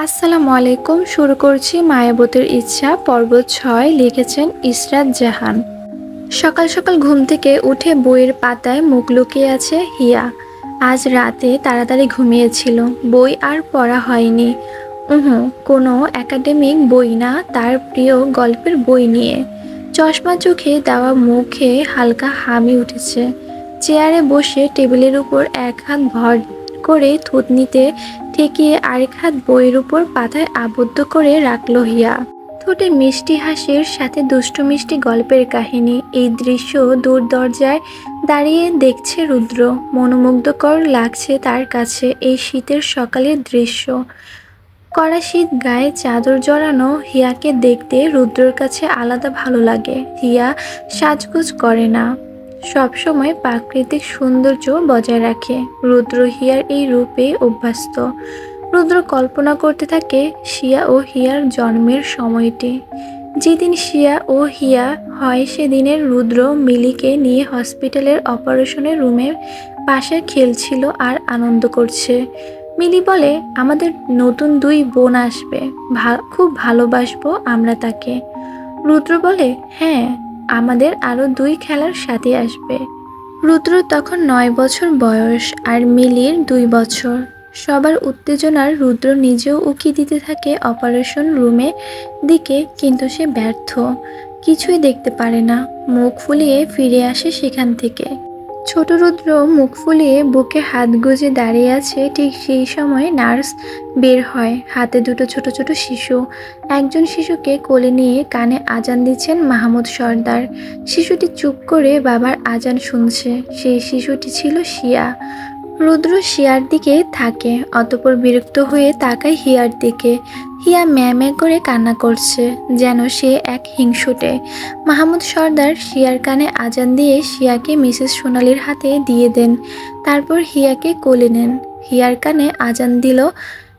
আসসালামু আলাইকুম। শুরু করছি মায়াবতীর ইচ্ছা পর্ব ৬। লিখেছেন ইসরাত জাহান। সকাল সকাল ঘুম থেকে উঠে বইয়ের পাতায় মুখ লুকিয়ে আছে হিয়া। আজ রাতে তাড়াতাড়ি ঘুমিয়েছিল, বই আর পড়া হয়নি। কোনো একাডেমিক বই না, তার প্রিয় গল্পের বই নিয়ে। চশমা চোখে দেওয়া মুখে হালকা হামি উঠেছে। চেয়ারে বসে টেবিলের উপর এক হাত ভর করে থুতনিতে ঠেকিয়ে আরেক হাত বইয়ের উপর পাতায় আবদ্ধ করে রাখল হিয়া। ঠোঁটে মিষ্টি হাসির সাথে দুষ্টু মিষ্টি গল্পের কাহিনী। এই দৃশ্য দূর দরজায় দাঁড়িয়ে দেখছে রুদ্র। মনোমুগ্ধকর লাগছে তার কাছে এই শীতের সকালের দৃশ্য। কড়া শীত গায়ে চাদর জড়ানো হিয়াকে দেখতে রুদ্রর কাছে আলাদা ভালো লাগে। হিয়া সাজগোজ করে না, সবসময় প্রাকৃতিক সৌন্দর্য বজায় রাখে। রুদ্র হিয়ার এই রূপে অভ্যস্ত। রুদ্র কল্পনা করতে থাকে শিয়া ও হিয়ার জন্মের সময়টি। যেদিন শিয়া ও হিয়া হয় সেদিনের রুদ্র মিলিকে নিয়ে হসপিটালের অপারেশনের রুমের পাশে খেলছিল আর আনন্দ করছে। মিলি বলে, আমাদের নতুন 2 বোন আসবে, খুব ভালোবাসবো আমরা তাকে। রুদ্র বলে, হ্যাঁ, আমাদের আরও 2 খেলার সাথী আসবে। রুদ্র তখন 9 বছর বয়স আর মিলির 2 বছর। সবার উত্তেজনার রুদ্র নিজেও উকি দিতে থাকে অপারেশন রুমে দিকে, কিন্তু সে ব্যর্থ। কিছুই দেখতে পারে না। মুখ ফুলিয়ে ফিরে আসে সেখান থেকে। ছোট রুদ্র মুখ ফুলিয়ে বুকে হাত গুজে দাঁড়িয়ে আছে। ঠিক সেই সময় নার্স বের হয়, হাতে 2 ছোট ছোট শিশু। একজন শিশুকে কোলে নিয়ে কানে আজান দিচ্ছেন মাহমুদ সর্দার। শিশুটি চুপ করে বাবার আজান শুনছে। সেই শিশুটি ছিল শিয়া। রুদ্র শিয়ার দিকে থাকে, অতঃপর বিরক্ত হয়ে তাকায় হিয়ার দিকে। হিয়া ম্যাঁ করে কান্না করছে, যেন সে এক হিংসুটে। মাহমুদ সর্দার শিয়ার কানে আজান দিয়ে শিয়াকে মিসেস সোনালির হাতে দিয়ে দেন। তারপর হিয়াকে কোলে নেন। হিয়ার কানে আজান দিল।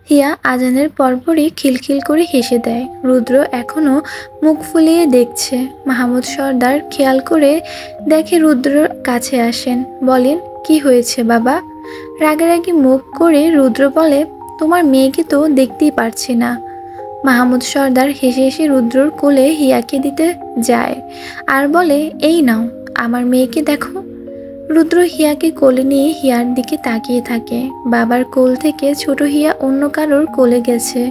হিয়া আজানের পরপরই খিলখিল করে হেসে দেয়। রুদ্র এখনো মুখ ফুলিয়ে দেখছে। মাহমুদ সর্দার খেয়াল করে দেখে রুদ্রর কাছে আসেন, বলেন, কি হয়েছে বাবা? রাগারাগি মুখ করে রুদ্র বলে, তোমার মেয়েকে তো দেখতেই পারছি না। মাহমুদ সর্দার হেসে হেসে রুদ্রর কোলে হিয়াকে দিতে যায় আর বলে, এই নাও, আমার মেয়েকে দেখো। রুদ্র হিয়াকে কোলে নিয়ে হিয়ার দিকে তাকিয়ে থাকে। বাবার কোল থেকে ছোট হিয়া অন্য কারোর কোলে গেছে।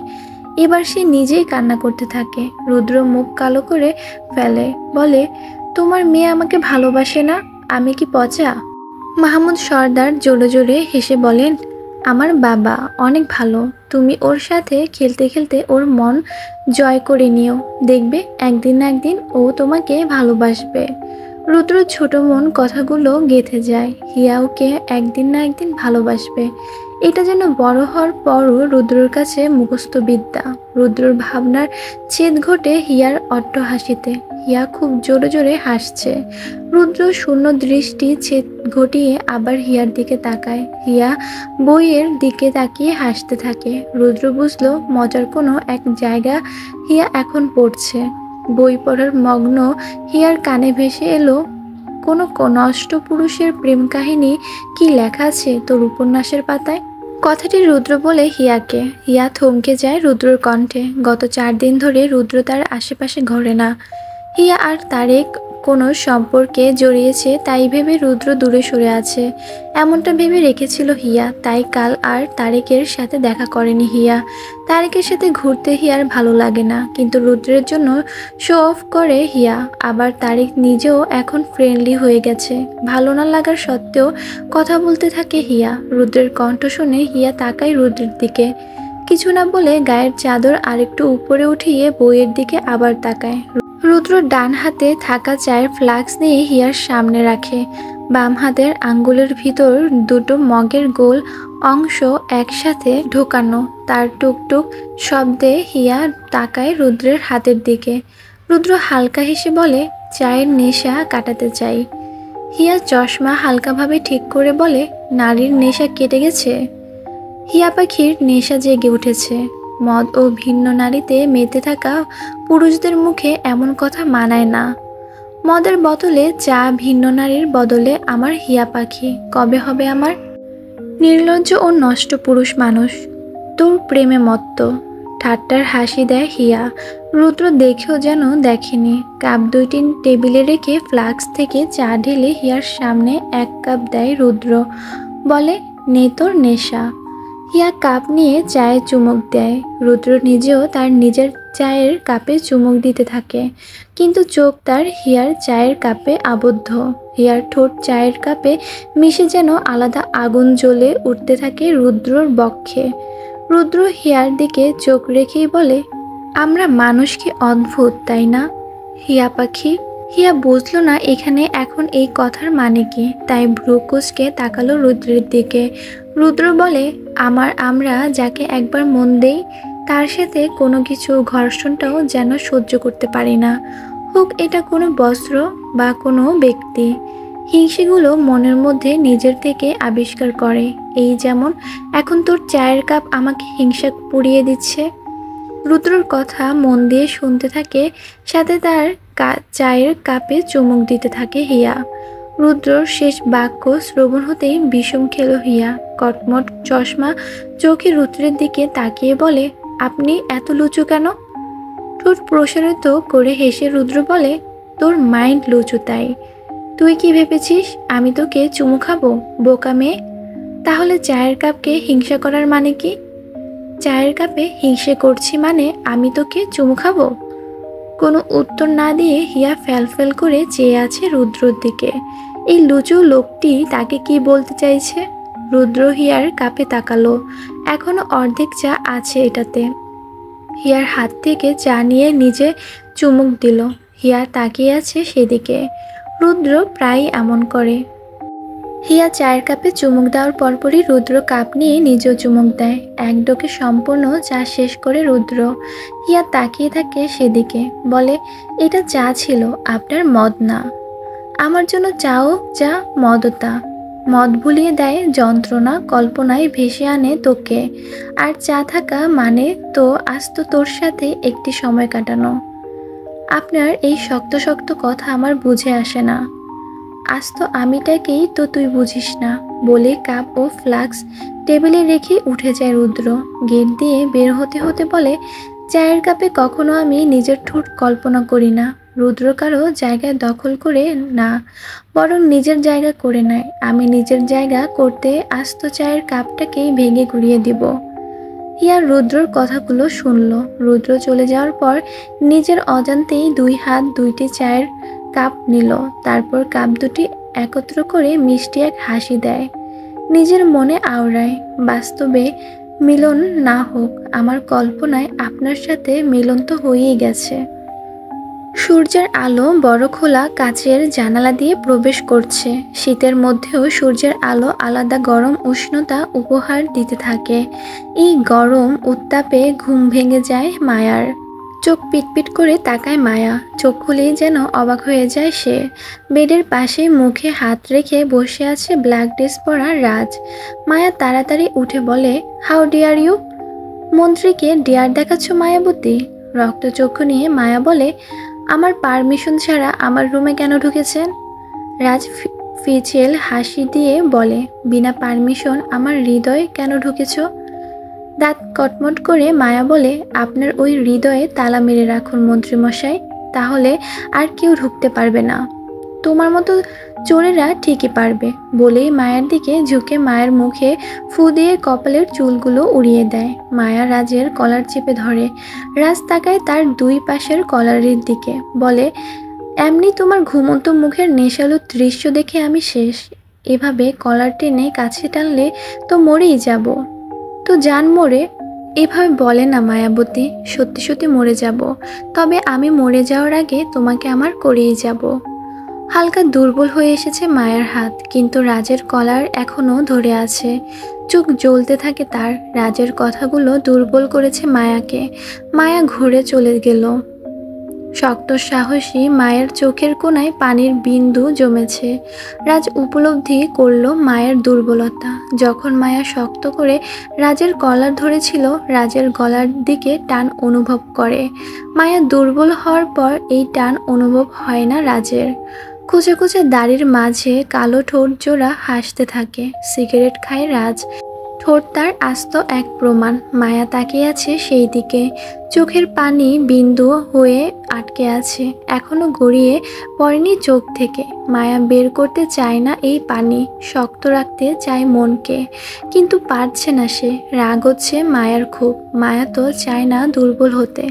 এবার সে নিজেই কান্না করতে থাকে। রুদ্র মুখ কালো করে ফেলে, বলে, তোমার মেয়ে আমাকে ভালোবাসে না? আমি কি পচা? মাহমুদ সর্দার জোরে জোরে হেসে বলেন, আমার বাবা অনেক ভালো। তুমি ওর সাথে খেলতে খেলতে ওর মন জয় করে নিও, দেখবে একদিন না একদিন ও তোমাকে ভালোবাসবে। রুদ্র ছোট মন কথাগুলো গেঁথে যায়। হিয়া ওকে একদিন না একদিন ভালোবাসবে, এটা যেন বড় হওয়ার পরও রুদ্রর কাছে মুখস্থ বিদ্যা। রুদ্রর ভাবনার ছেদ ঘটে হিয়ার অট্ট হাসিতে। হিয়া খুব জোরে জোরে হাসছে। রুদ্র শূন্য দৃষ্টি ছেদ ঘটিয়ে আবার হিয়ার দিকে তাকায়। হিয়া বইয়ের দিকে তাকিয়ে হাসতে থাকে। রুদ্র বুঝলো মজার কোনো এক জায়গা হিয়া এখন পড়ছে। বই পড়ার মগ্ন হিয়ার কানে ভেসে এলো, কোনো নষ্ট পুরুষের প্রেম কাহিনী কি লেখা আছে তোর উপন্যাসের পাতায়? কথাটি রুদ্র বলে হিয়াকে। হিয়া থমকে যায় রুদ্রর কণ্ঠে। গত 4 দিন ধরে রুদ্র তার আশেপাশে ঘোরে না। হিয়া আর তারেক কোনো সম্পর্কে জড়িয়েছে তাই ভেবে রুদ্র দূরে সরে আছে, এমনটা ভেবে রেখেছিল হিয়া। তাই কাল আর তারেকের সাথে দেখা করেনি হিয়া। তারেকের সাথে ঘুরতে হিয়ার ভালো লাগে না, কিন্তু রুদ্রের জন্য শো অফ করে হিয়া। আবার তারেক নিজেও এখন ফ্রেন্ডলি হয়ে গেছে। ভালো না লাগার সত্ত্বেও কথা বলতে থাকে হিয়া। রুদ্রের কণ্ঠ শুনে হিয়া তাকায় রুদ্রের দিকে। কিছু না বলে গায়ের চাদর আরেকটু উপরে উঠিয়ে বইয়ের দিকে আবার তাকায়। রুদ্র ডান হাতে থাকা চায়ের ফ্লাক্স নিয়ে হিয়ার সামনে রাখে। বাম হাতের আঙ্গুলের ভিতর 2 মগের গোল অংশ একসাথে ঢোকানো। তার টুকটুক শব্দে হিয়া তাকায় রুদ্রের হাতের দিকে। রুদ্র হালকা হেসে বলে, চায়ের নেশা কাটাতে চাই। হিয়া চশমা হালকাভাবে ঠিক করে বলে, নারীর নেশা কেটে গেছে? হিয়া পাখির নেশা জেগে উঠেছে। মদ ও ভিন্ন নারীতে মেতে থাকা পুরুষদের মুখে এমন কথা মানায় না। মদের বোতলে চা, ভিন্ন নারীর বদলে আমার হিয়া পাখি কবে হবে আমার? নির্লজ্জ ও নষ্ট পুরুষ মানুষ, তোর প্রেমে মত্ত। ঠাট্টার হাসি দেয় হিয়া। রুদ্র দেখেও যেন দেখেনি। কাপ দুইটি টেবিলে রেখে ফ্লাক্স থেকে চা ঢেলে হিয়ার সামনে এক কাপ দেয় রুদ্র। বলে, নে তোর নেশা। হিয়া কাপ নিয়ে চায়ে চুমুক দেয়। রুদ্র নিজেও তার নিজের চায়ের কাপে চুমুক দিতে থাকে, কিন্তু চোখ তার হিয়ার চায়ের কাপে আবদ্ধ। হিয়ার ঠোঁট চায়ের কাপে মিশে যেন আলাদা আগুন জ্বলে উঠতে থাকে রুদ্রর বক্ষে। রুদ্র হিয়ার দিকে চোখ রেখেই বলে, আমরা মানুষ কি অদ্ভুত, তাই না হিয়া পাখি? হিয়া বুঝলো না এখানে এখন এই কথার মানে কি, তাই ভ্রু কুঁচকে তাকালো রুদ্রের দিকে। রুদ্র বলে, আমরা যাকে একবার মন দেই তার সাথে কোনো কিছু ঘর্ষণটাও যেন সহ্য করতে পারি না, হোক এটা কোনো বস্ত্র বা কোনো ব্যক্তি। হিংসেগুলো মনের মধ্যে নিজের থেকে আবিষ্কার করে। এই যেমন এখন তোর চায়ের কাপ আমাকে হিংসা পুড়িয়ে দিচ্ছে। রুদ্রর কথা মন দিয়ে শুনতে থাকে, সাথে তার চায়ের কাপে চুমুক দিতে থাকে হিয়া। রুদ্রর শেষ বাক্য শ্রবণ হতেই বিষম খেল হিয়া। কটমট চশমা চোখে রুদ্রের দিকে তাকিয়ে বলে, আপনি এত লুচু কেন? ঠোঁট প্রসারিত করে হেসে রুদ্র বলে, তোর মাইন্ড লুচু তাই। তুই কি ভেবেছিস আমি তোকে চুমু খাবো, বোকা মেয়ে? তাহলে চায়ের কাপকে হিংসা করার মানে কি? চায়ের কাপে হিংসে করছি মানে আমি তোকে চুমু খাবো? কোনো উত্তর না দিয়ে হিয়া ফ্যালফ্যাল করে চেয়ে আছে রুদ্রর দিকে। এই লুচু লোকটি তাকে কি বলতে চাইছে? রুদ্র হিয়ার কাপে তাকালো। এখনো অর্ধেক চা আছে এটাতে। হিয়ার হাত থেকে চা নিয়ে নিজে চুমুক দিল। হিয়া তাকিয়ে আছে সেদিকে। রুদ্র প্রায় এমন করে। হিয়া চায়ের কাপে চুমুক দেওয়ার পরপরই রুদ্র কাপ নিয়ে নিজেও চুমুক দেয়। এক ডোকে সম্পূর্ণ চা শেষ করে রুদ্র। হিয়া তাকিয়ে থাকে সেদিকে, বলে, এটা চা ছিল, আপনার মদ না। আমার জন্য চাও যা, মদও তা। মদ ভুলিয়ে দেয় যন্ত্রণা, কল্পনায় ভেসে আনে তোকে। আর চা থাকা মানে তো আজ তোর সাথে একটি সময় কাটানো। আপনার এই শক্ত শক্ত কথা আমার বুঝে আসে না। আজ তো আমিটাকেই তো তুই বুঝিস না। বলে কাপ ও ফ্লাক্স টেবিলে রেখে উঠে যায় রুদ্র। গেট দিয়ে বের হতে হতে বলে, চায়ের কাপে কখনো আমি নিজের ঠোঁট কল্পনা করি না। রুদ্র কারো জায়গা দখল করে না, বরং নিজের জায়গা করে নেয়। আমি নিজের জায়গা করতে আস্ত চায়ের কাপটাকেই ভেঙে গুড়িয়ে দিব। হিয়া রুদ্রর কথাগুলো শুনল। রুদ্র চলে যাওয়ার পর নিজের অজান্তেই দুই হাত দুইটি চায়ের কাপ নিল। তারপর কাপ দুটি একত্র করে মিষ্টি এক হাসি দেয়। নিজের মনে আওড়ায়, বাস্তবে মিলন না হোক, আমার কল্পনায় আপনার সাথে মিলন তো হয়েই গেছে। সূর্যের আলো বড় খোলা কাচের জানালা দিয়ে প্রবেশ করছে। শীতের মধ্যেও সূর্যের আলো আলাদা গরম উষ্ণতা উপহার দিতে থাকে। এই গরম উত্তাপে ঘুম ভেঙে যায় মায়ার। চোখ পিটপিট করে তাকায় মায়া। চোখ খুলেই যেন অবাক হয়ে যায় সে। বেডের পাশে মুখে হাত রেখে বসে আছে ব্ল্যাক ড্রেস পরা রাজ। মায়া তাড়াতাড়ি উঠে বলে, হাউ ডিয়ার ইউ? মন্ত্রীকে ডিয়ার দেখাচ্ছ মায়াবতী? রক্তচক্ষু নিয়ে মায়া বলে, আমার পারমিশন ছাড়া আমার রুমে কেন ঢুকেছেন? রাজ ফিচেল হাসি দিয়ে বলে, বিনা পারমিশন আমার হৃদয়ে কেন ঢুকেছ? দাঁত কটমট করে মায়া বলে, আপনার ওই হৃদয়ে তালা মেরে রাখুন মন্ত্রীমশাই, তাহলে আর কেউ ঢুকতে পারবে না। তোমার মতো চোরেরা ঠিকই পারবে। বলেই মায়ের দিকে ঝুঁকে মায়ের মুখে ফু দিয়ে কপালের চুলগুলো উড়িয়ে দেয়। মায়া রাজের কলার চেপে ধরে। রাজ তাকায় তার দুই পাশের কলারের দিকে, বলে, এমনি তোমার ঘুমন্ত মুখের নেশালু দৃশ্য দেখে আমি শেষ। এভাবে কলার টেনে কাছে টানলে তো মরেই যাব। তো জান মরে। এভাবে বলে না মায়াবতী, সত্যি সত্যি মরে যাব। তবে আমি মরে যাওয়ার আগে তোমাকে আমার করেই যাব। হালকা দুর্বল হয়ে এসেছে মায়ের হাত, কিন্তু রাজের কলার এখনো ধরে আছে। চোখ জ্বলতে থাকে তার। রাজের কথাগুলো দুর্বল করেছে মায়াকে। মায়া ঘুরে চলে গেল। শক্ত সাহসী মায়ের চোখের কোণায় পানির বিন্দু জমেছে। রাজ উপলব্ধি করল মায়ের দুর্বলতা। যখন মায়া শক্ত করে রাজের কলার ধরেছিল, রাজের গলার দিকে টান অনুভব করে। মায়া দুর্বল হওয়ার পর এই টান অনুভব হয় না রাজের। কুচে কুচে দাড়ির মাঝে কালো ঠোঁট জোড়া হাসতে থাকে। সিগারেট খায় রাজ। ঠোঁট তার আস্ত এক প্রমাণ। মায়া তাকিয়ে আছে সেই দিকে, চোখের পানি বিন্দু হয়ে আটকে আছে, এখনো গড়িয়ে পড়েনি চোখ থেকে। মায়া বের করতে চায় না এই পানি, শক্ত রাখতে চায় মনকে, কিন্তু পারছে না সে। রাগ হচ্ছে মায়ার খুব। মায়া তো চায় না দুর্বল হতে,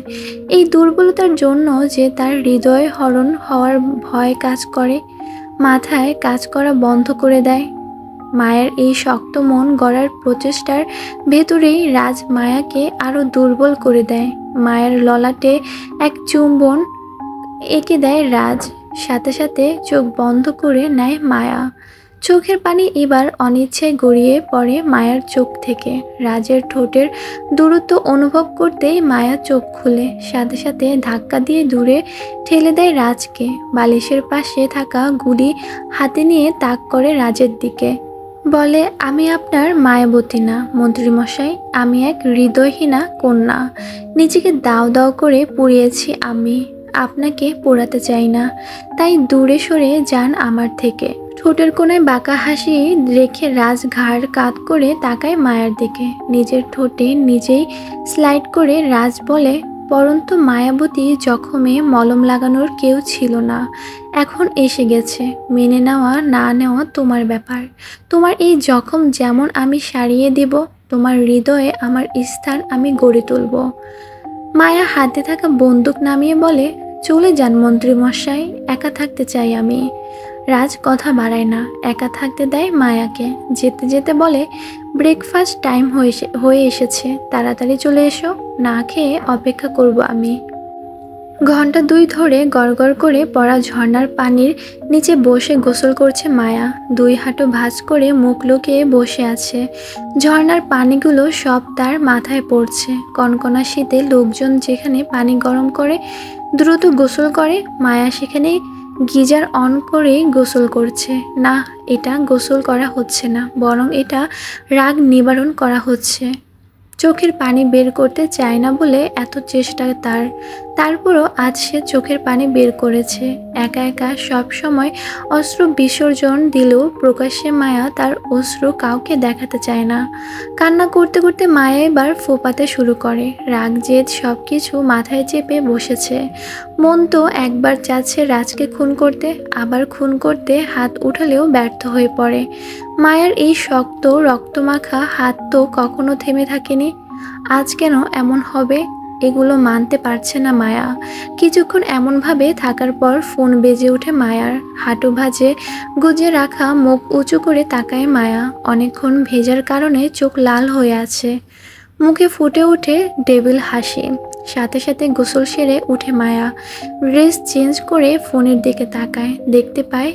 এই দুর্বলতার জন্য যে তার হৃদয় হরণ হওয়ার ভয় কাজ করে, মাথায় কাজ করা বন্ধ করে দেয়। মায়ের এই শক্ত মন গড়ার প্রচেষ্টার ভেতরেই রাজ মায়াকে আরো দুর্বল করে দেয়। মায়ের ললাটে এক চুম্বন এঁকে দেয় রাজ, সাথে সাথে চোখ বন্ধ করে নেয় মায়া। চোখের পানি এবার অনিচ্ছায় গড়িয়ে পড়ে মায়ার চোখ থেকে। রাজের ঠোঁটের দূরত্ব অনুভব করতেই মায়া চোখ খুলে, সাথে সাথে ধাক্কা দিয়ে দূরে ঠেলে দেয় রাজকে। বালিশের পাশে থাকা গুলি হাতে নিয়ে তাক করে রাজের দিকে, বলে, আমি আপনার মায়াবতী না মন্ত্রীমশাই, আমি এক হৃদয়হীনা কন্যা। নিজেকে দাও দাও করে পুড়িয়েছি আমি, আপনাকে পোড়াতে চাই না, তাই দূরে সরে যান আমার থেকে। ঠোঁটের কোণায় বাঁকা হাসি রেখে রাজ ঘাড় কাত করে তাকায় মায়ার দিকে, নিজের ঠোঁটে নিজেই স্লাইড করে রাজ বলে, পরন্তু মায়াবতী জখমে মলম লাগানোর কেউ ছিল না, এখন এসে গেছে। মেনে নেওয়া না নেওয়া তোমার ব্যাপার। তোমার এই জখম যেমন আমি সারিয়ে দেব, তোমার হৃদয়ে আমার স্থান আমি গড়ে তুলব। মায়া হাতে থাকা বন্দুক নামিয়ে বলে, চলে যান মন্ত্রীমশাই, একা থাকতে চাই আমি। রাজ কথা বাড়ায় না, একা থাকতে দেয় মায়াকে। যেতে যেতে বলে, ব্রেকফাস্ট টাইম হয়ে এসেছে, তাড়াতাড়ি চলে এসো, না খেয়ে অপেক্ষা করব আমি। ঘন্টা 2 ধরে গড়গড় করে পড়া ঝর্ণার পানির নিচে বসে গোসল করছে মায়া। 2 হাঁটু ভাঁজ করে মুখ লুকিয়ে বসে আছে। ঝর্ণার পানিগুলো সব তার মাথায় পড়ছে। কনকনা শীতে লোকজন যেখানে পানি গরম করে দ্রুত গোসল করে, মায়া সেখানে গিজার অন করে গোসল করছে। না, এটা গোসল করা হচ্ছে না, বরং এটা রাগ নিবারণ করা হচ্ছে। চোখের পানি বের করতে চায় না বলে এত চেষ্টা তার, তারপরও আজ সে চোখের পানি বের করেছে। একা একা সব সময় অশ্রু বিসর্জন দিলেও প্রকাশ্যে মায়া তার অশ্রু কাউকে দেখাতে চায় না। কান্না করতে করতে মায়া এবার ফোপাতে শুরু করে। রাগ জেদ সব কিছু মাথায় চেপে বসেছে। মন তো একবার চাচ্ছে রাজকে খুন করতে, আবার খুন করতে হাত উঠালেও ব্যর্থ হয়ে পড়ে। মায়ার এই শক্ত রক্তমাখা হাত তো কখনো থেমে থাকেনি, আজ কেন এমন হবে এগুলো মানতে পারছে না মায়া। কিছুক্ষণ এমনভাবে থাকার পর ফোন বেজে ওঠে মায়ার। হাঁটু ভাঁজে গুজে রাখা মুখ উঁচু করে তাকায় মায়া। অনেকক্ষণ ভেজার কারণে চোখ লাল হয়ে আছে, মুখে ফুটে ওঠে ডেভিল হাসি। সাথে সাথে গোসল সেরে উঠে মায়া, ড্রেস চেঞ্জ করে ফোনের দিকে তাকায়, দেখতে পায়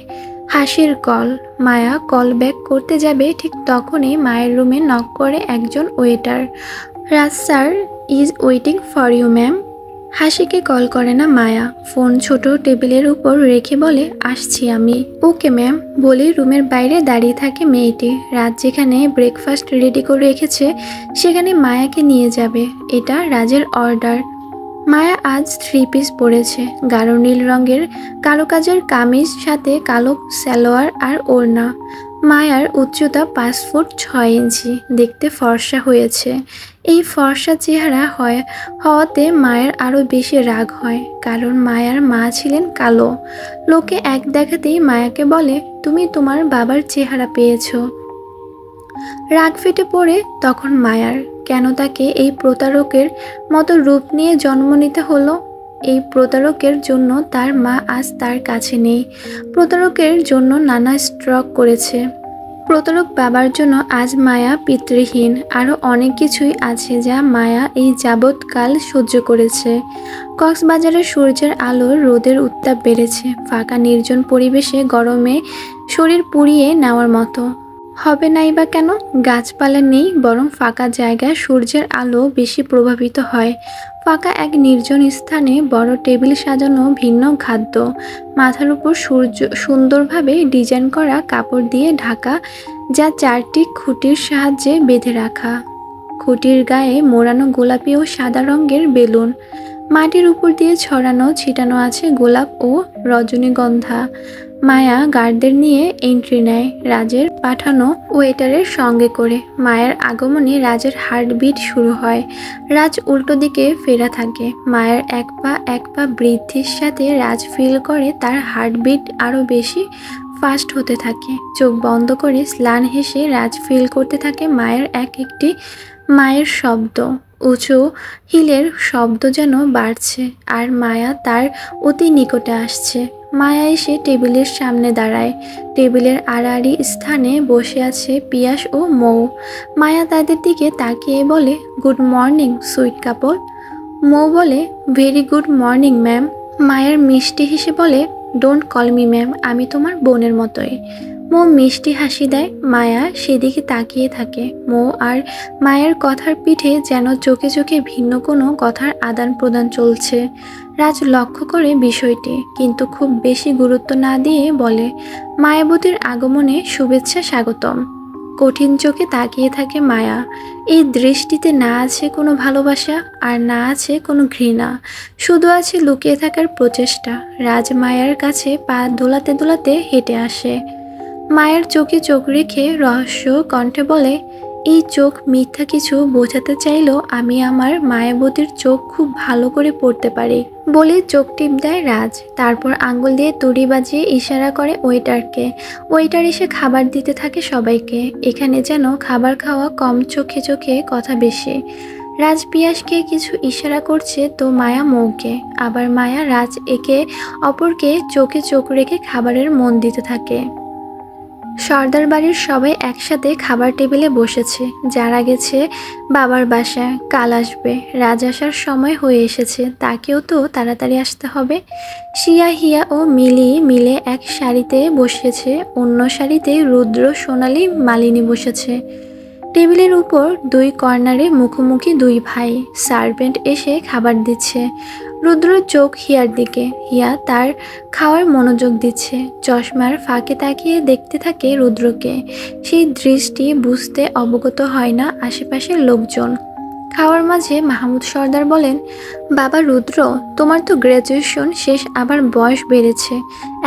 হাসির কল। মায়া কল ব্যাক করতে যাবে, ঠিক তখনই মায়ের রুমে নক করে একজন waiter. Raj sir is waiting for you ma'am. হাসিকে কল করে না মায়া, ফোন ছোট টেবিলের উপর রেখে বলে, আসছি আমি। ওকে ম্যাম বলে রুমের বাইরে দাঁড়িয়ে থাকে মেয়েটি। রাজ যেখানে ব্রেকফাস্ট রেডি করে রেখেছে সেখানে মায়াকে নিয়ে যাবে, এটা রাজের অর্ডার। মায়া আজ 3 পিস পরেছে, গাঢ় নীল রঙের কালো কাজের কামিজ, সাথে কালো সালোয়ার আর ওড়না। মায়ার উচ্চতা 5 ফুট 6 ইঞ্চি, দেখতে ফর্সা হয়েছে। এই ফর্সা চেহারা হওয়াতে মায়ের আরও বেশি রাগ হয়, কারণ মায়ার মা ছিলেন কালো। লোকে এক দেখাতেই মায়াকে বলে, তুমি তোমার বাবার চেহারা পেয়েছো। রাগ ফেটে পড়ে তখন মায়ার, কেন তাকে এই প্রতারকের মতো রূপ নিয়ে জন্ম নিতে হলো। এই প্রতারকের জন্য তার মা আজ তার কাছে নেই, প্রতারকের জন্য নানা স্ট্রোক করেছে, প্রতারক বাবার জন্য আজ মায়া পিতৃহীন। আরও অনেক কিছুই আছে যা মায়া এই যাবৎকাল সহ্য করেছে। কক্সবাজারের সূর্যের আলোর রোদের উত্তাপ বেড়েছে, ফাঁকা নির্জন পরিবেশে গরমে শরীর পুড়িয়ে নেওয়ার মতো হবে নাই বা কেন। গাছপালা নেই, বরং ফাঁকা জায়গায় সূর্যের আলো বেশি প্রভাবিত হয়। ফাঁকা এক নির্জন স্থানে বড় টেবিল সাজানো, ভিন্ন খাদ্য, মাথার উপর সুন্দরভাবে ডিজাইন করা কাপড় দিয়ে ঢাকা, যা 4টি খুঁটির সাহায্যে বেঁধে রাখা। খুঁটির গায়ে মোড়ানো গোলাপি ও সাদা রঙের বেলুন, মাটির উপর দিয়ে ছড়ানো ছিটানো আছে গোলাপ ও রজনীগন্ধা। মায়া গার্ডদের নিয়ে এন্ট্রি নেয় রাজের পাঠানো ওয়েটারের সঙ্গে করে। মায়ের আগমনে রাজের হার্টবিট শুরু হয়। রাজ উল্টো দিকে ফেরা থাকে। মায়ের এক পা বৃদ্ধির সাথে রাজ ফিল করে তার হার্টবিট আরও বেশি ফাস্ট হতে থাকে। চোখ বন্ধ করে স্লান হেসে রাজ ফিল করতে থাকে মায়ের শব্দ। উঁচু হিলের শব্দ যেন বাড়ছে, আর মায়া তার অতি নিকটে আসছে। মায়া এসে টেবিলের সামনে দাঁড়ায়। টেবিলের আড়াআড়ি স্থানে বসে আছে পিয়াস ও মৌ। মায়া তাদের দিকে তাকিয়ে বলে, গুড মর্নিং সুইট কাপল। মৌ বলে, ভেরি গুড মর্নিং ম্যাম। মায়ের মিষ্টি হেসে বলে, ডোন্ট কল মি ম্যাম, আমি তোমার বোনের মতোই। মৌ মিষ্টি হাসি দেয়। মায়া সেদিকে তাকিয়ে থাকে। মৌ আর মায়ের কথার পিঠে যেন চোখে চোখে ভিন্ন কোনো কথার আদান প্রদান চলছে। রাজ লক্ষ্য করে বিষয়টি, কিন্তু খুব বেশি গুরুত্ব না দিয়ে বলে, মায়াবতীর আগমনে শুভেচ্ছা স্বাগতম। কঠিন চোখে তাকিয়ে থাকে মায়া। এই দৃষ্টিতে না আছে কোনো ভালোবাসা, আর না আছে কোনো ঘৃণা, শুধু আছে লুকিয়ে থাকার প্রচেষ্টা। রাজ মায়ার কাছে পা দোলাতে দোলাতে হেঁটে আসে। মায়ের চোখে চোখ রেখে রহস্য কণ্ঠে বলে, এই চোখ মিথ্যা কিছু বোঝাতে চাইলেও আমি আমার মায়াবতীর চোখ খুব ভালো করে পড়তে পারি। বলে চোখ টিপ দেয় রাজ। তারপর আঙ্গুল দিয়ে তুড়ি বাজিয়ে ইশারা করে ওয়েটারকে। ওয়েটার এসে খাবার দিতে থাকে সবাইকে। এখানে যেন খাবার খাওয়া কম, চোখে চোখে কথা বেশি। রাজ পিয়াসকে কিছু ইশারা করছে, তো মায়া মৌকে। আবার মায়া রাজ একে অপরকে চোখে চোখ রেখে খাবারের মন দিতে থাকে। সর্দার বাড়ির সবাই একসাথে খাবার টেবিলে বসেছে। যারা গেছে বাবার বাসায়, কাল আসবে। রাজ আসার সময় হয়ে এসেছে, তাকেও তো তাড়াতাড়ি আসতে হবে। শিয়া, হিয়া ও মিলি মিলে এক সারিতে বসেছে, অন্য সারিতে রুদ্র, সোনালি, মালিনী বসেছে। টেবিলের উপর দুই কর্নারে মুখোমুখি দুই ভাই। সার্ভেন্ট এসে খাবার দিচ্ছে। রুদ্র চোখ হিয়ার দিকে। হিয়া তার খাওয়ার মনোযোগ দিচ্ছে। চশমার ফাঁকে তাকিয়ে দেখতে থাকে রুদ্রকে। সেই দৃষ্টি বুঝতে অবগত হয় না আশেপাশের লোকজন। খাওয়ার মাঝে মাহমুদ সর্দার বলেন, বাবা রুদ্র, তোমার তো গ্র্যাজুয়েশন শেষ, আবার বয়স বেড়েছে।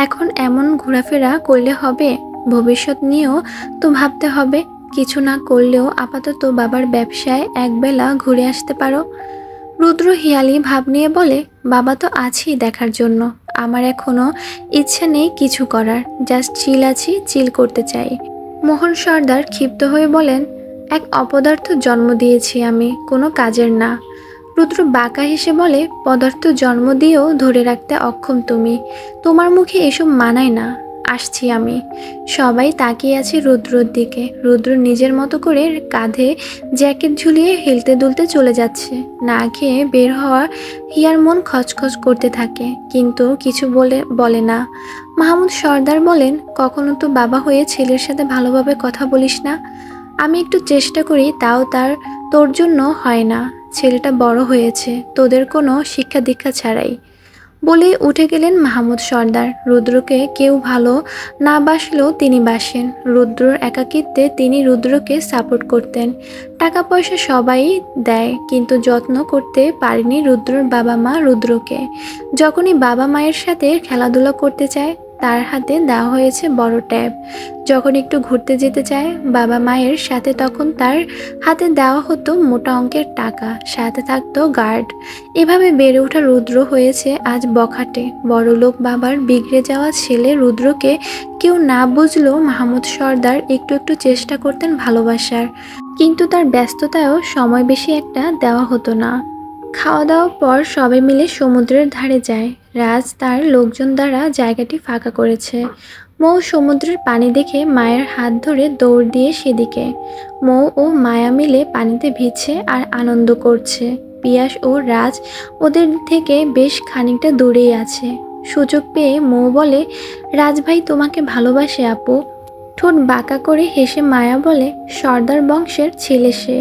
এখন এমন ঘোরাফেরা করলে হবে? ভবিষ্যৎ নিয়েও তো ভাবতে হবে। কিছু না করলেও আপাতত বাবার ব্যবসায় একবেলা ঘুরে আসতে পারো। রুদ্র হিয়ালি ভাব নিয়ে বলে, বাবা তো আছেই দেখার জন্য। আমার এখনো ইচ্ছা নেই কিছু করার, জাস্ট চিল আছি, চিল করতে চাই। মোহন সর্দার ক্ষিপ্ত হয়ে বলেন, এক অপদার্থ জন্ম দিয়েছি আমি, কোনো কাজের না। রুদ্র বাঁকা হেসে বলে, পদার্থ জন্ম দিয়েও ধরে রাখতে অক্ষম তুমি। তোমার মুখে এসব মানায় না। আসছি আমি। সবাই তাকিয়ে আছে রুদ্রর দিকে। রুদ্র নিজের মতো করে কাঁধে জ্যাকেট ঝুলিয়ে হেলতে দুলতে চলে যাচ্ছে। না খেয়ে বের হওয়া হিয়ার মন খচখচ করতে থাকে, কিন্তু কিছু বলে না। মাহমুদ সর্দার বলেন, কখনো তো বাবা হয়ে ছেলের সাথে ভালোভাবে কথা বলিস না। আমি একটু চেষ্টা করি, তাও তোর জন্য হয় না। ছেলেটা বড় হয়েছে তোদের কোনো শিক্ষা দীক্ষা ছাড়াই। বলে উঠে গেলেন মাহমুদ সর্দার। রুদ্রকে কেউ ভালো না বাসলেও তিনি বাসেন। রুদ্রর একাকিত্বে তিনি রুদ্রকে সাপোর্ট করতেন। টাকা পয়সা সবাই দেয়, কিন্তু যত্ন করতে পারেনি রুদ্রর বাবা মা রুদ্রকে। যখনই বাবা মায়ের সাথে খেলাধুলা করতে চায়, তার হাতে দেওয়া হয়েছে বড় ট্যাব। যখন একটু ঘুরতে যেতে চায় বাবা মায়ের সাথে, তখন তার হাতে দেওয়া হতো মোটা অঙ্কের টাকা, সাথে থাকতো গার্ড। এভাবে বেড়ে ওঠা রুদ্র হয়েছে আজ বখাটে বড়লোক বাবার বিগড়ে যাওয়া ছেলে। রুদ্রকে কেউ না বুঝলেও মাহমুদ সর্দার একটু একটু চেষ্টা করতেন ভালোবাসার, কিন্তু তার ব্যস্ততায়ও সময় বেশি একটা দেওয়া হতো না। খাওয়া দাওয়ার পর সবাই মিলে সমুদ্রের ধারে যায়। রাজ তার লোকজন দ্বারা জায়গাটি ফাঁকা করেছে। মৌ সমুদ্রের পানি দেখে মায়ের হাত ধরে দৌড় দিয়ে সেদিকে। মৌ ও মায়া মিলে পানিতে ভিজছে আর আনন্দ করছে। পিয়াস ও রাজ ওদের থেকে বেশ খানিকটা দূরেই আছে। সুযোগ পেয়ে মৌ বলে, রাজ ভাই তোমাকে ভালোবাসে আপু। ঠোঁট বাঁকা করে হেসে মায়া বলে, সর্দার বংশের ছেলে সে,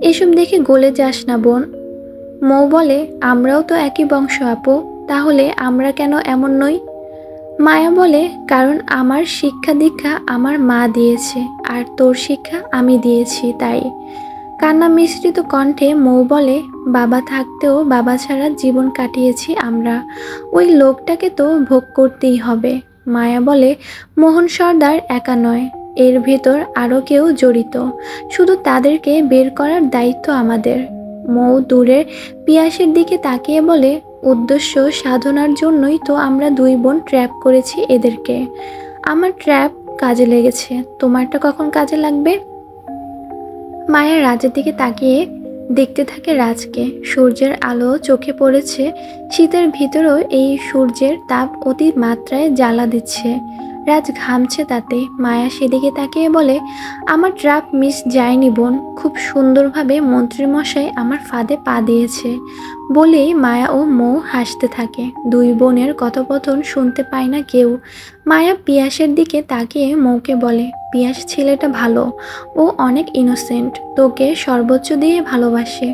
এসব দেখে গলে যাস না বোন। মৌ বলে, আমরাও তো একই বংশ আপু, তাহলে আমরা কেন এমন নই? মায়া বলে, কারণ আমার শিক্ষা দীক্ষা আমার মা দিয়েছে, আর তোর শিক্ষা আমি দিয়েছি, তাই। কান্না মিশ্রিত কণ্ঠে মৌ বলে, বাবা থাকতেও বাবা ছাড়া জীবন কাটিয়েছি আমরা, ওই লোকটাকে তো ভোগ করতেই হবে। মায়া বলে, মোহন সর্দার একা নয়, এর ভেতর আরও কেউ জড়িত, শুধু তাদেরকে বের করার দায়িত্ব আমাদের। মৌ দূরের পিয়াসের দিকে তাকিয়ে বলে, উদ্দেশ্য সাধনার জন্যই তো আমরা দুই বোন ট্র্যাপ করেছি এদেরকে। আমার ট্র্যাপ কাজে লেগেছে, তোমারটা কখন কাজে লাগবে? মায়া রাজের দিকে তাকিয়ে দেখতে থাকে রাজকে। সূর্যের আলো চোখে পড়েছে, শীতের ভিতরেও এই সূর্যের তাপ অতি মাত্রায় জ্বালা দিচ্ছে। রাজ ঘামছে তাতে। মায়া সেদিকে তাকিয়ে বলে, আমার ট্রাপ মিস যায়নি বোন, খুব সুন্দরভাবে মন্ত্রীমশাই আমার ফাঁদে পা দিয়েছে। বলেই মায়া ও মৌ হাসতে থাকে। দুই বোনের কথোপকথন শুনতে পায় না কেউ। মায়া পিয়াসের দিকে তাকিয়ে মৌকে বলে, পিয়াস ছেলেটা ভালো, ও অনেক ইনোসেন্ট, তোকে সর্বোচ্চ দিয়ে ভালোবাসে,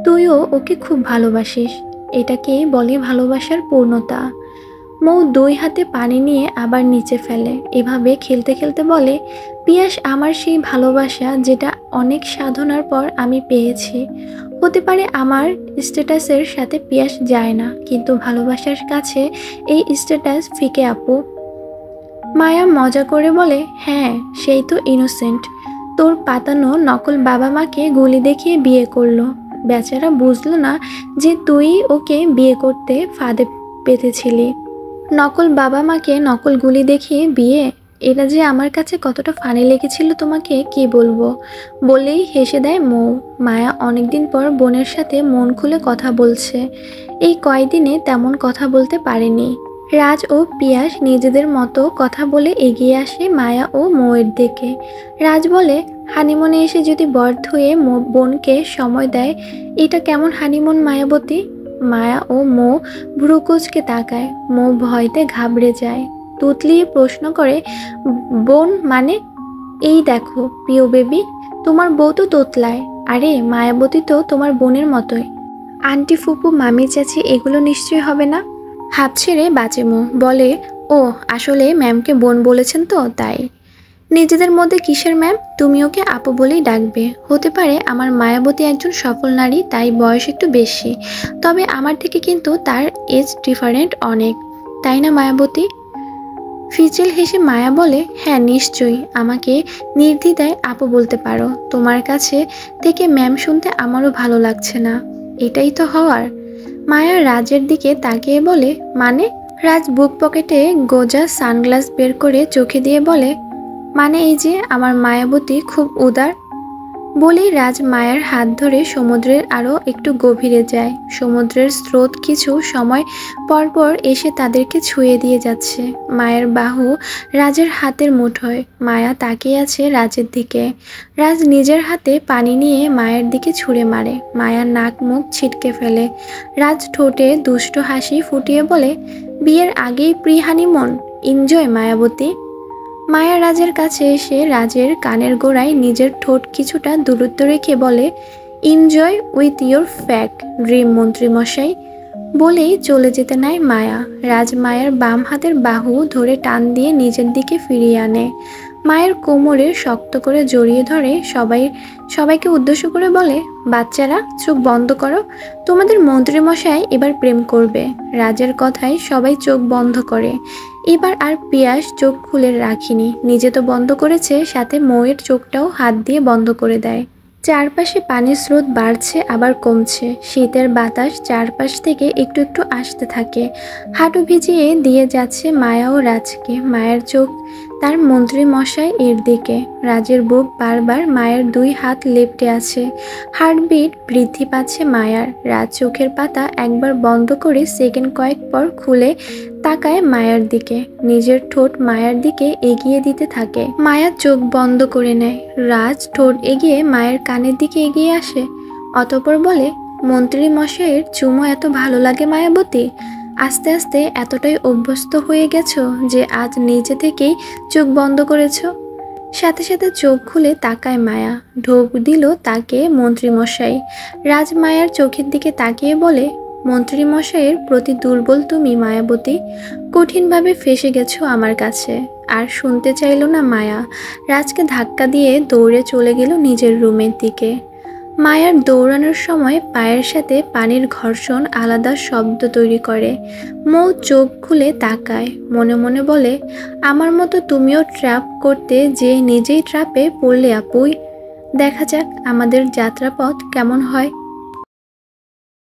তুইও ওকে খুব ভালোবাসিস। এটাকেই বলে ভালোবাসার পূর্ণতা। মৌ দুই হাতে পানি নিয়ে আবার নিচে ফেলে। এভাবে খেলতে খেলতে বলে, পিয়াস আমার সেই ভালোবাসা যেটা অনেক সাধনার পর আমি পেয়েছি। হতে পারে আমার স্ট্যাটাসের সাথে পিয়াস যায় না, কিন্তু ভালোবাসার কাছে এই স্ট্যাটাস ফিকে আপু। মায়া মজা করে বলে, হ্যাঁ সেই তো ইনোসেন্ট, তোর পাতানো নকল বাবা মাকে গুলি দেখিয়ে বিয়ে করলো। বেচারা বুঝলো না যে তুই ওকে বিয়ে করতে ফাঁদে পেতেছিলি। নকল বাবা মাকে নকল গুলি দেখিয়ে বিয়ে, এটা যে আমার কাছে কতটা ফানি লেগেছিল তোমাকে কি বলবো। বলেই হেসে দেয় মৌ। মায়া অনেকদিন পর বোনের সাথে মন খুলে কথা বলছে। এই কয়দিনে তেমন কথা বলতে পারেনি। রাজ ও পিয়াস নিজেদের মতো কথা বলে এগিয়ে আসে মায়া ও মৌয়ের দিকে। রাজ বলে, হানিমুনে এসে যদি বর ধুয়ে বোনকে সময় দেয়, এটা কেমন হানিমুন মায়াবতী? মায়া ও মৌ ভ্রুকুচকে তাকায়। মৌ ভয়তে ঘাবড়ে যায়। তুতলিয়ে প্রশ্ন করে, বোন মানে? এই দেখো প্রিয় বেবি, তোমার বউ তো তোতলায়। আরে মায়াবতী তো তোমার বোনের মতোই। আন্টি ফুপু মামি চাচি এগুলো নিশ্চয়ই হবে না? হাঁপ ছেড়ে বাঁচে মৌ। বলে, ও আসলে ম্যামকে বোন বলেছেন তো তাই। নিজেদের মধ্যে কিসের ম্যাম, তুমি ওকে আপু বলেই ডাকবে। হতে পারে আমার মায়াবতী একজন সফল নারী, তাই বয়স একটু বেশি, তবে আমার থেকে কিন্তু তার এজ ডিফারেন্ট অনেক, তাই না মায়াবতী? ফিচেল হেসে মায়া বলে, হ্যাঁ নিশ্চয়ই, আমাকে নির্দ্বিধায় আপু বলতে পারো। তোমার কাছে থেকে ম্যাম শুনতে আমারও ভালো লাগছে না। এটাই তো হওয়ার। মায়া রাজের দিকে তাকিয়ে বলে, মানে? রাজ বুক পকেটে গোজা সানগ্লাস বের করে চোখে দিয়ে বলে, মানে এই যে আমার মায়াবতী খুব উদার। বলেই রাজ মায়ের হাত ধরে সমুদ্রের আরও একটু গভীরে যায়। সমুদ্রের স্রোত কিছু সময় পরপর এসে তাদেরকে ছুঁয়ে দিয়ে যাচ্ছে। মায়ের বাহু রাজের হাতের মুঠোয়। মায়া তাকিয়ে আছে রাজের দিকে। রাজ নিজের হাতে পানি নিয়ে মায়ের দিকে ছুঁড়ে মারে। মায়ার নাক মুখ ছিটকে ফেলে। রাজ ঠোঁটে দুষ্ট হাসি ফুটিয়ে বলে, বিয়ের আগেই প্রি হানিমুন, এনজয় মায়াবতী। মায়া রাজের কাছে এসে রাজের কানের গোড়ায় নিজের ঠোঁট কিছুটা দূরত্ব রেখে বলে, enjoy with your fake dream মন্ত্রীমশাই। বলেই চলে যেতে নেয় মায়া। রাজ মায়ের বাম হাতের বাহু ধরে টান দিয়ে নিজের দিকে ফিরিয়ে আনে। মায়ের কোমরে শক্ত করে জড়িয়ে ধরে সবাইকে উদ্দেশ্য করে বলে, বাচ্চারা চোখ বন্ধ করো, তোমাদের মন্ত্রীমশাই এবার প্রেম করবে। রাজের কথায় সবাই চোখ বন্ধ করে। এবার আর পিয়াস চোখ খুলে রাখিনি, নিজে তো বন্ধ করেছে, সাথে মৌয়ের চোখটাও হাত দিয়ে বন্ধ করে দেয়। চারপাশে পানির স্রোত বাড়ছে আবার কমছে। শীতের বাতাস চারপাশ থেকে একটু একটু আসতে থাকে। হাঁটু ভিজিয়ে দিয়ে যাচ্ছে মায়া ও রাজকে। মায়ের চোখ তার মন্ত্রী মশাই এর দিকে। রাজের বুক বারবার মায়ের দুই হাত লেপ্টে আছে। হার্টবিট বৃদ্ধি পাচ্ছে মায়ার। রাজ চোখের পাতা একবার বন্ধ করে সেকেন্ড কয়েক পর খুলে তাকায় মায়ার দিকে। নিজের ঠোঁট মায়ার দিকে এগিয়ে দিতে থাকে। মায়া চোখ বন্ধ করে নেয়। রাজ ঠোঁট এগিয়ে মায়ের কানের দিকে এগিয়ে আসে। অতঃপর বলে, মন্ত্রী মশাইয়ের চুমো এত ভালো লাগে মায়াবতী? আস্তে আস্তে এতটাই অভ্যস্ত হয়ে গেছো যে আজ নিজে থেকেই চোখ বন্ধ করেছো? সাথে সাথে চোখ খুলে তাকায় মায়া। ঢোক দিল তাকে মন্ত্রীমশাই। রাজ মায়ার চোখের দিকে তাকিয়ে বলে, মন্ত্রীমশাইয়ের প্রতি দুর্বল তুমি মায়াবতী, কঠিনভাবে ফেসে গেছো আমার কাছে। আর শুনতে চাইল না মায়া। রাজকে ধাক্কা দিয়ে দৌড়ে চলে গেল নিজের রুমের দিকে। মায়ার দৌড়ানোর সময় পায়ের সাথে পানির ঘর্ষণ আলাদা শব্দ তৈরি করে। মৌ চোখ খুলে তাকায়, মনে মনে বলে, আমার মতো তুমিও ট্র্যাপ করতে যে নিজেই ট্র্যাপে পড়লে আপুই। দেখা যাক আমাদের যাত্রাপথ কেমন হয়।